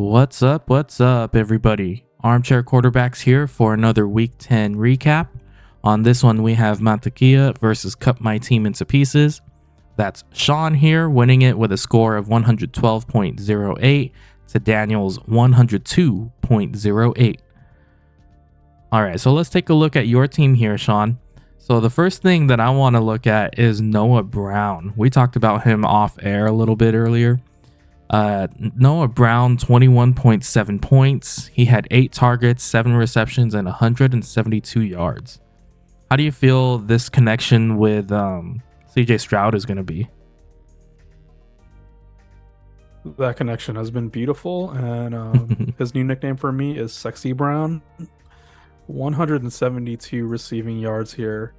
What's up? What's up, everybody? Armchair Quarterbacks here for another Week 10 recap. On this one, we have Mantequilla versus Cut My Team Into Pieces. That's Shawn here, winning it with a score of 112.08 to Daniel's 102.08. All right, so let's take a look at your team here, Shawn. So the first thing that I want to look at is Noah Brown. We talked about him off air a little bit earlier. Noah Brown, 21.7 points. He had 8 targets, 7 receptions, and 172 yards. How do you feel this connection with CJ Stroud is going to be? That connection has been beautiful, and his new nickname for me is Sexy Brown. 172 receiving yards here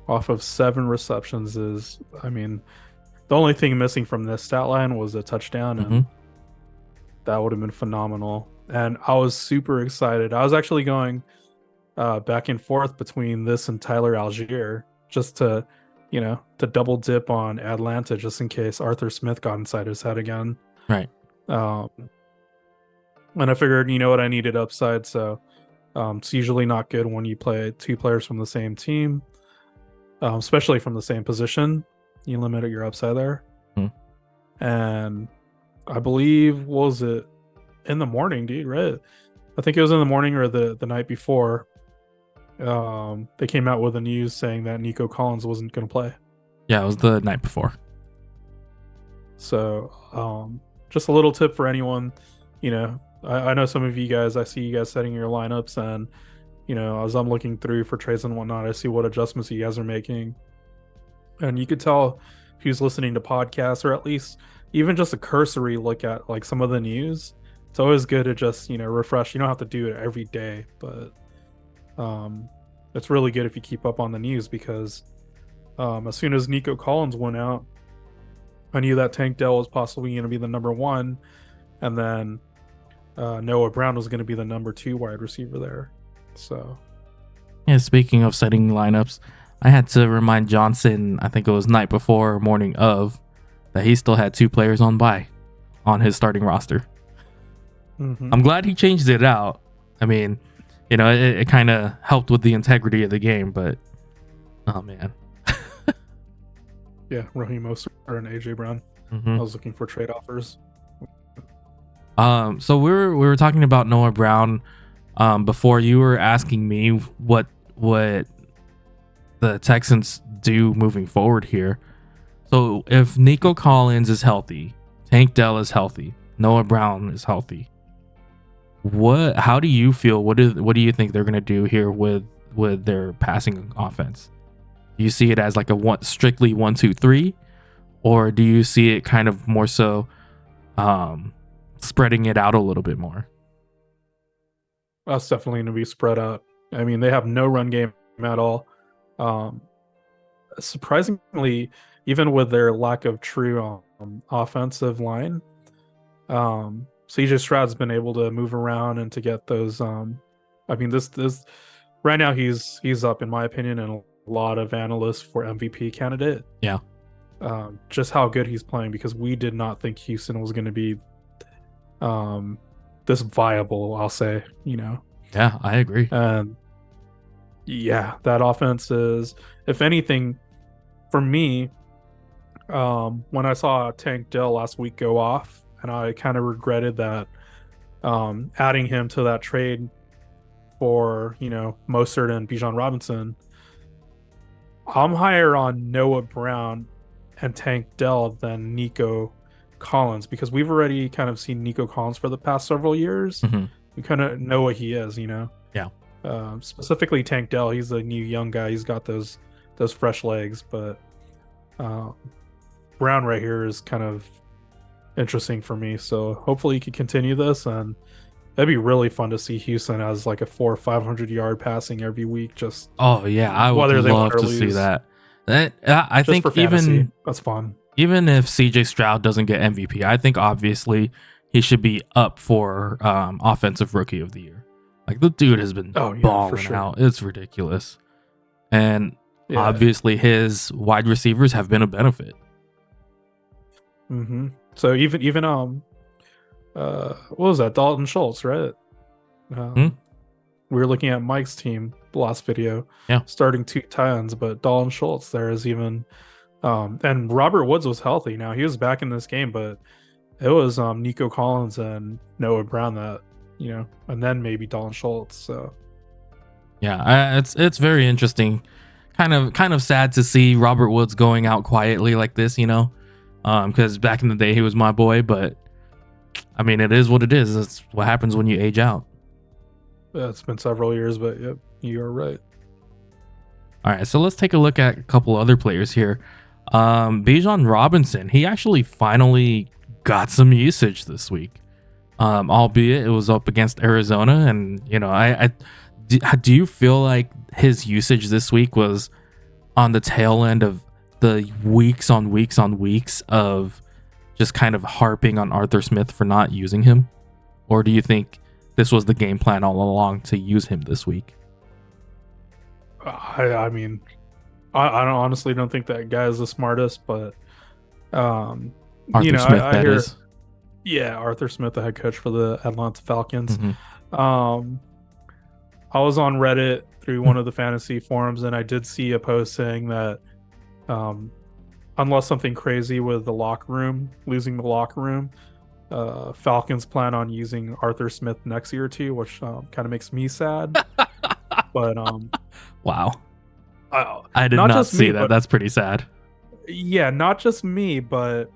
off of 7 receptions is, the only thing missing from this stat line was a touchdown, and that would have been phenomenal. And I was super excited. I was actually going back and forth between this and Tyler Algier just to double dip on Atlanta just in case Arthur Smith got inside his head again. Right. And I figured, I needed upside, so it's usually not good when you play 2 players from the same team, especially from the same position. You limit your upside there. And I believe, was it in the morning, dude, right? I think it was in the morning or the night before. They came out with the news saying that Nico Collins wasn't going to play. Yeah, it was the night before. So just a little tip for anyone. I know some of you guys, I see you guys setting your lineups, and as I'm looking through for trades and whatnot, I see what adjustments you guys are making. And you could tell who's listening to podcasts, or at least even just a cursory look at like some of the news. It's always good to just, refresh. You don't have to do it every day, but it's really good if you keep up on the news, because as soon as Nico Collins went out, I knew that Tank Dell was possibly going to be the number 1, and then Noah Brown was going to be the number 2 wide receiver there. So, yeah, speaking of setting lineups, I had to remind Johnson, I think it was night before or morning of, that he still had 2 players on bye on his starting roster. I'm glad he changed it out. I mean, it kind of helped with the integrity of the game, but oh man. Yeah, Raheem Mostert and AJ Brown. I was looking for trade offers. So we were talking about Noah Brown before. You were asking me what the Texans do moving forward here. So if Nico Collins is healthy, Tank Dell is healthy, Noah Brown is healthy, how do you feel? What do you think they're gonna do here with their passing offense? Do you see it as like a strictly 1-2-3, or do you see it kind of more so spreading it out a little bit more? That's definitely going to be spread out. I mean, they have no run game at all. Surprisingly, even with their lack of true offensive line, CJ Stroud's been able to move around and to get those. This right now he's up, in my opinion, and a lot of analysts for MVP candidate. Yeah. Just how good he's playing, because we did not think Houston was going to be this viable, I'll say. Yeah, I agree. And yeah, that offense is, if anything, for me, when I saw Tank Dell last week go off, and I kind of regretted that, adding him to that trade for Mostert and Bijan Robinson, I'm higher on Noah Brown and Tank Dell than Nico Collins, because we've already kind of seen Nico Collins for the past several years. We kind of know what he is, Yeah. Specifically Tank Dell, he's a new young guy. He's got those fresh legs, but Brown right here is kind of interesting for me. So hopefully he can continue this, and that'd be really fun to see Houston as like a 400 or 500 yard passing every week. Just I would love to see that. I think even that's fun. Even if CJ Stroud doesn't get MVP, I think obviously he should be up for offensive rookie of the year. Like, the dude has been balling out. It's ridiculous. And obviously his wide receivers have been a benefit. So even what was that? Dalton Schultz, right? Hmm? Um, we were looking at Mike's team the last video, Yeah. starting two tight ends, but Dalton Schultz there is even, and Robert Woods was healthy. Now he was back in this game, but it was Nico Collins and Noah Brown that, and then maybe Dalton Schultz. So Yeah, it's very interesting. Kind of sad to see Robert Woods going out quietly like this, because back in the day he was my boy. But I mean, it is what it is. It's what happens when you age out. it's been several years, but yep, you are right. All right, so let's take a look at a couple other players here. Bijan Robinson, he actually finally got some usage this week. Albeit it was up against Arizona, and do you feel like his usage this week was on the tail end of the weeks on weeks on weeks of just kind of harping on Arthur Smith for not using him? Or do you think this was the game plan all along to use him this week? I mean, I don't honestly don't think that guy is the smartest, but Arthur Smith, I that hear, is. yeah, Arthur Smith, the head coach for the Atlanta Falcons. Mhm. Um, I was on Reddit through one of the fantasy forums, and I did see a post saying that, unless something crazy with the locker room, losing the locker room, Falcons plan on using Arthur Smith next year too, which kind of makes me sad. But Wow. I did not not just see me, that. but That's pretty sad. yeah, not just me, but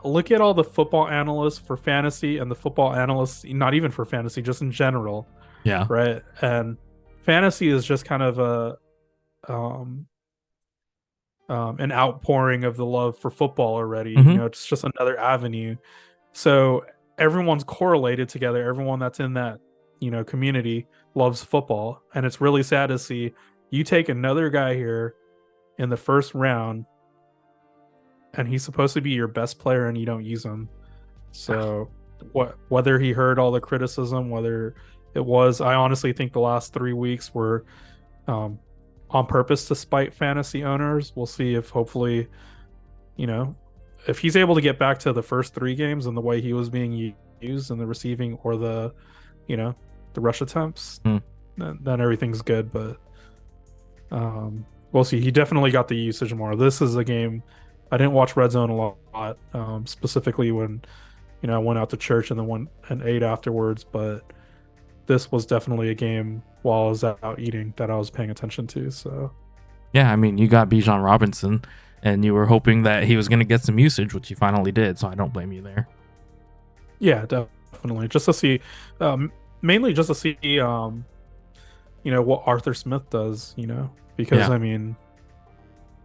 look at all the football analysts for fantasy and the football analysts, not even for fantasy, just in general, Yeah. right? And fantasy is just kind of um, an outpouring of the love for football already. Mhm. It's just another avenue. So everyone's correlated together. Everyone that's in that community loves football, and it's really sad to see you take another guy here in the first round, and he's supposed to be your best player, and you don't use him. So whether he heard all the criticism, whether it was, I honestly think the last 3 weeks were on purpose to spite fantasy owners. We'll see if hopefully, if he's able to get back to the first 3 games and the way he was being used in the receiving or the rush attempts, then everything's good. But we'll see. He definitely got the usage more. This is a game I didn't watch Red Zone a lot, specifically when I went out to church and then went and ate afterwards. But this was definitely a game while I was out eating that I was paying attention to. So Yeah, I mean, you got Bijan Robinson, and you were hoping that he was going to get some usage, which he finally did. So I don't blame you there. yeah, definitely just to see, mainly just to see, what Arthur Smith does. Because Yeah. I mean,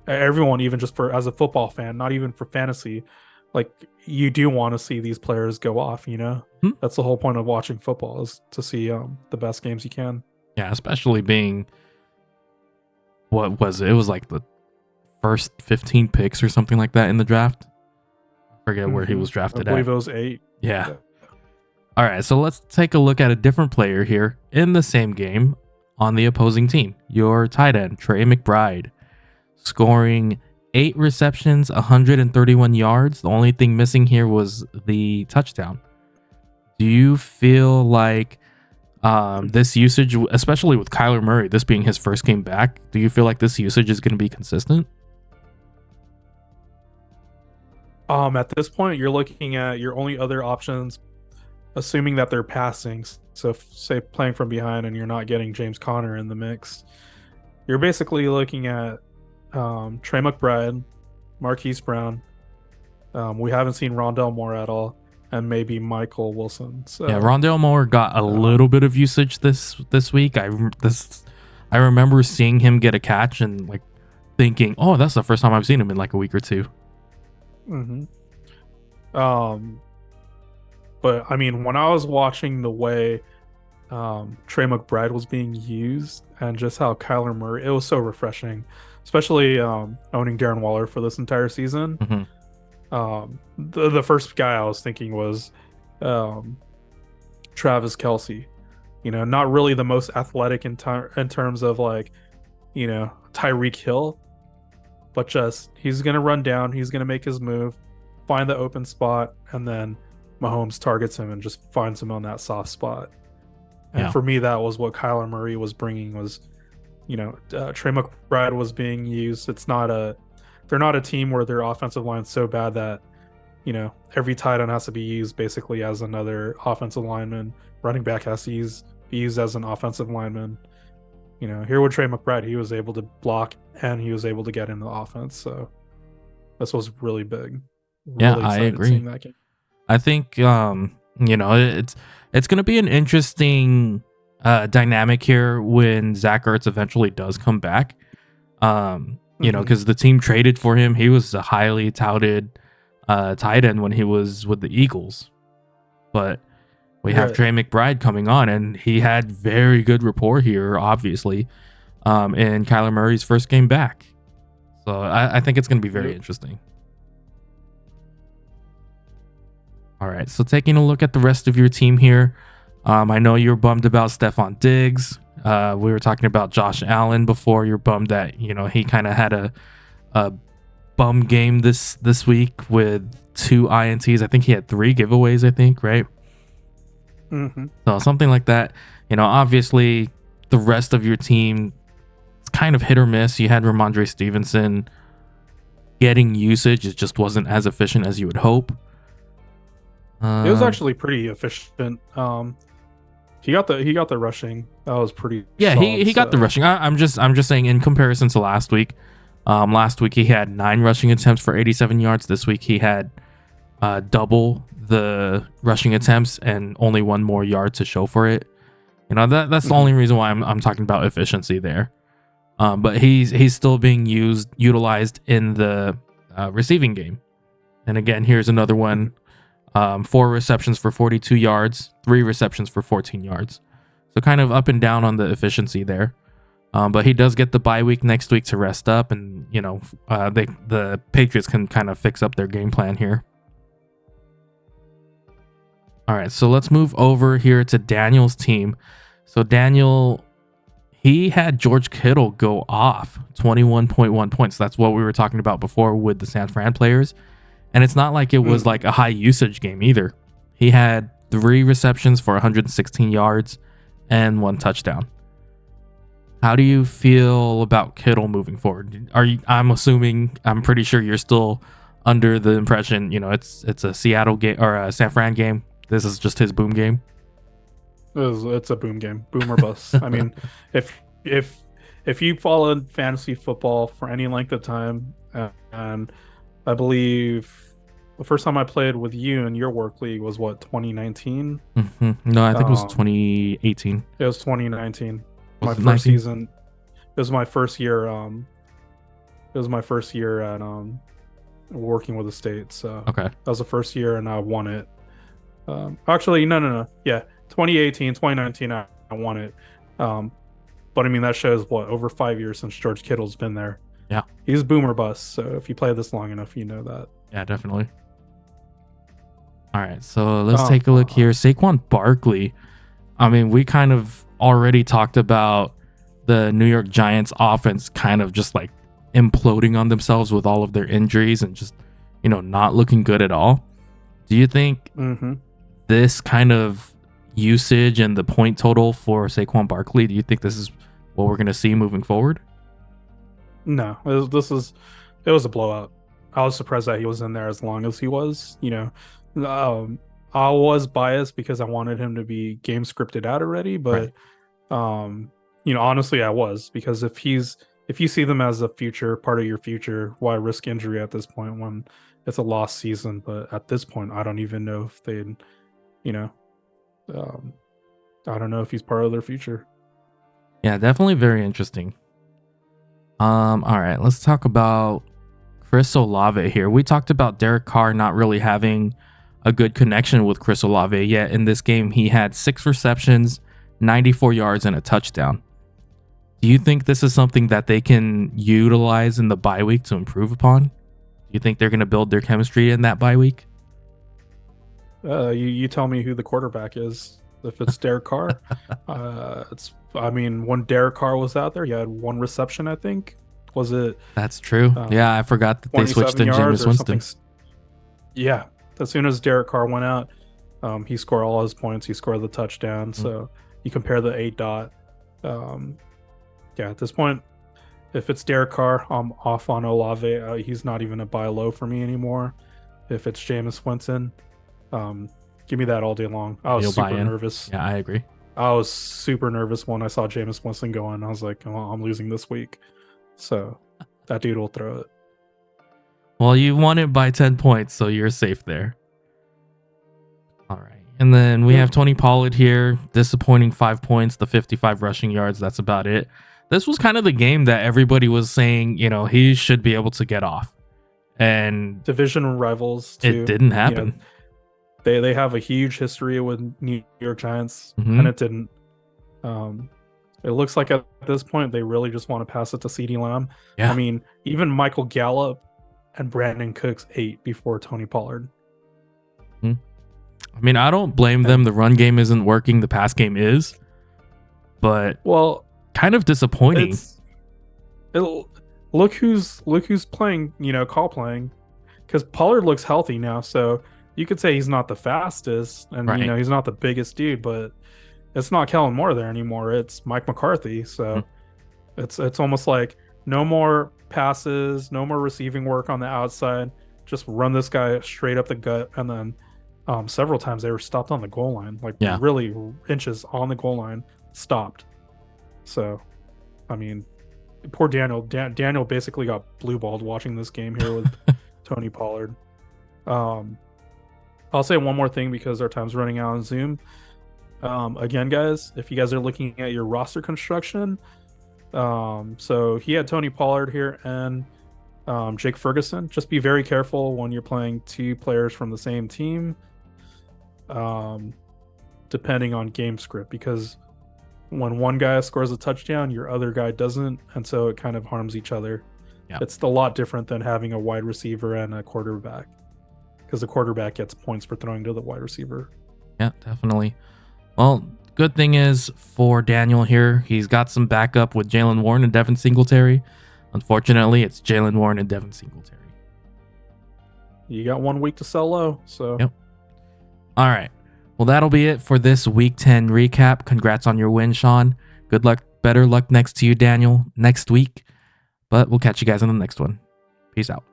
everyone, even just for as a football fan, not even for fantasy, like you do want to see these players go off. That's the whole point of watching football, is to see the best games you can. Yeah, especially being, what was it? It was like the first 15 picks or something like that in the draft. I forget where he was drafted I believe at. it was 8. Yeah. All right, so let's take a look at a different player here in the same game on the opposing team. Your tight end, Trey McBride, scoring 8 receptions, 131 yards. The only thing missing here was the touchdown. Do you feel like this usage, especially with Kyler Murray, this being his first game back, do you feel like this usage is going to be consistent? At this point, you're looking at your only other options, assuming that they're passing. So, say playing from behind, and you're not getting James Conner in the mix. You're basically looking at Trey McBride, Marquise Brown. We haven't seen Rondell Moore at all, and maybe Michael Wilson. So Yeah, Rondell Moore got a little bit of usage this week. I remember seeing him get a catch and like thinking, "Oh, that's the first time I've seen him in like a week or two." But I mean, when I was watching the way Trey McBride was being used and just how Kyler Murray, it was so refreshing, especially owning Darren Waller for this entire season. The first guy I was thinking was Travis Kelce. Not really the most athletic in terms of like, Tyreek Hill, but just he's gonna run down, he's gonna make his move, find the open spot, and then Mahomes targets him and just finds him on that soft spot. And Yeah. for me, that was what Kyler Murray was bringing. Was Trey McBride was being used. They're not a team where their offensive line's so bad that every tight end has to be used basically as another offensive lineman. Running back has to be used as an offensive lineman. Here with Trey McBride, he was able to block and he was able to get into the offense. So this was really big. Yeah, Really I excited agree. seeing that game. I think it's going to be an interesting dynamic here when Zach Ertz eventually does come back. Because the team traded for him. He was a highly touted tight end when he was with the Eagles, but we have Trey McBride coming on, and he had very good rapport here, obviously, in Kyler Murray's first game back. So I think it's going to be very interesting. All right, so taking a look at the rest of your team here, I know you're bummed about Stephon Diggs. We were talking about Josh Allen before. You're bummed that he kind of had a bum game this week with 2 INTs. I think he had 3 giveaways. I think, right? So something like that. Obviously, the rest of your team, it's kind of hit or miss. You had Ramondre Stevenson getting usage. It just wasn't as efficient as you would hope. It was actually pretty efficient. He got the rushing. That was pretty. Yeah, solid, he got the rushing. I'm just saying in comparison to last week. Last week he had 9 rushing attempts for 87 yards. This week he had double the rushing attempts and only 1 more yard to show for it. That's the only reason why I'm talking about efficiency there. But he's still being utilized in the receiving game. And again, here's another one. 4 receptions for 42 yards, 3 receptions for 14 yards. So kind of up and down on the efficiency there. But he does get the bye week next week to rest up, and the Patriots can kind of fix up their game plan here. All right, so let's move over here to Daniel's team. So Daniel, he had George Kittle go off 21.1 points. That's what we were talking about before with the San Fran players. And it's not like it was like a high usage game either. He had 3 receptions for 116 yards and 1 touchdown. How do you feel about Kittle moving forward? I'm pretty sure you're still under the impression, it's a Seattle game or a San Fran game. This is just his boom game. It's a boom game, boom or bust. I mean, if you followed fantasy football for any length of time, and I believe the first time I played with you in your work league was 2019? No, I think it was 2018. It was 2019. Was my it first 19? season. It was my first year. It was my first year at working with the state. So Okay. that was the first year, and I won it. Actually, no. Yeah, 2018, 2019, I won it. But I mean, that shows over 5 years since George Kittle's been there. Yeah, he's boom or bust. So if you play this long enough, you know that. Yeah, definitely. All right, so let's take a look here. Saquon Barkley. I mean, we kind of already talked about the New York Giants offense kind of just like imploding on themselves with all of their injuries and just, not looking good at all. Do you think this kind of usage and the point total for Saquon Barkley, do you think this is what we're going to see moving forward? No, it was a blowout. I was surprised that he was in there as long as he was. I was biased because I wanted him to be game scripted out already, but honestly, I was, because if you see them as a future part of your future, why risk injury at this point when it's a lost season? But at this point, I don't even know if they'd, I don't know if he's part of their future. Yeah, definitely very interesting. All right, let's talk about Chris Olave here. We talked about Derek Carr not really having a good connection with Chris Olave, yet in this game he had 6 receptions, 94 yards, and a touchdown. Do you think this is something that they can utilize in the bye week to improve upon? Do you think they're going to build their chemistry in that bye week? You tell me who the quarterback is. If it's Derek Carr, when Derek Carr was out there, he had 1 reception, I think. Was it? That's true. Yeah, I forgot that they switched to Jameis Winston. Yeah, as soon as Derek Carr went out, He scored all his points. He scored the touchdown. So you compare the 8 dot. Yeah, at this point, if it's Derek Carr, I'm off on Olave. He's not even a buy low for me anymore. If it's Jameis Winston, give me that all day long. I was You'll buy super in. nervous. Yeah, I agree. I was super nervous when I saw Jameis Winston go on. I was like, oh, I'm losing this week. So that dude will throw it. Well, you won it by 10 points, so you're safe there. All right. And then we have Tony Pollard here. Disappointing 5 points, the 55 rushing yards. That's about it. This was kind of the game that everybody was saying, you know, he should be able to get off. And division rivals too. It didn't happen. You know, they have a huge history with New York Giants, and it didn't. It looks like at this point they really just want to pass it to CeeDee Lamb. Yeah. I mean, even Michael Gallup and Brandon Cooks ate before Tony Pollard. I mean, I don't blame them. The run game isn't working. The pass game is. But kind of disappointing. Look who's playing, you know, call playing, because Pollard looks healthy now. So you could say he's not the fastest, and you know, he's not the biggest dude, but it's not Kellen Moore there anymore. It's Mike McCarthy. So it's almost like no more passes, no more receiving work on the outside. Just run this guy straight up the gut, and then several times they were stopped on the goal line, like really inches on the goal line, stopped. So, I mean, poor Daniel. Daniel basically got blue balled watching this game here with Tony Pollard. I'll say one more thing because our time's running out on Zoom. Again, guys, if you guys are looking at your roster construction, so he had Tony Pollard here and Jake Ferguson. Just be very careful when you're playing two players from the same team, depending on game script, because when one guy scores a touchdown, your other guy doesn't, and so it kind of harms each other. It's a lot different than having a wide receiver and a quarterback, because the quarterback gets points for throwing to the wide receiver. Yeah, definitely. Well, good thing is for Daniel here, he's got some backup with Jalen Warren and Devin Singletary. Unfortunately, it's Jalen Warren and Devin Singletary. You got 1 week to sell low, so. Yep. All right. Well, that'll be it for this Week 10 recap. Congrats on your win, Shawn. Good luck. Better luck next to you, Daniel, next week. But we'll catch you guys in the next one. Peace out.